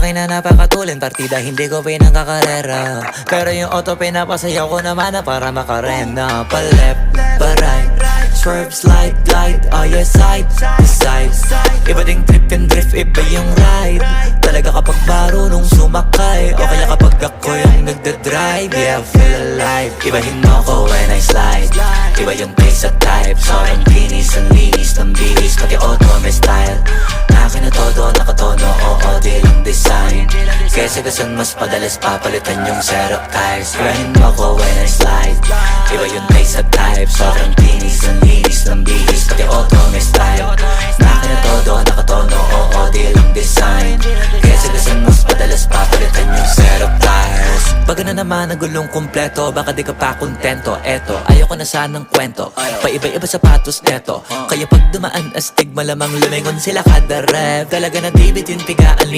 akin na napakatulin, partida hindi ko pinangkakarera. Pero yung auto pinapasayaw ko naman na para makarena. Pa left, pa right, swerve, slide, glide, oh yeah, side to side. Iba ding trip and drift, iba yung ride. Talaga kapag marunong sumakay, o kaya kapag ako yung nagdadrive, yeah, feel alive. Ibahin mo ko when I slide, iba yung pace at type. Sobrang kinis, ang linis ng bihis, pati auto may style. Akin na todo, nakatono, oo, di lang design. Kesa gasan mas padalas papalitan yung setup tires. Ibahin mo ko when I slide, iba yung pace at type. Sobrang kinis, ang linis ng bihis, pati auto may style. Akin na todo, nakatono, oo, di lang design. Kesa gasan mas padalas papalitan yung setup tires. Baga na naman ang gulong kumpleto, baka di ka pa kontento. Eto, ayoko na sanang kwento, paiba-iba sapatos neto. Kaya pag dumaan astig, malamang lumingon sila kada rep. Talaga na David yung pigaan.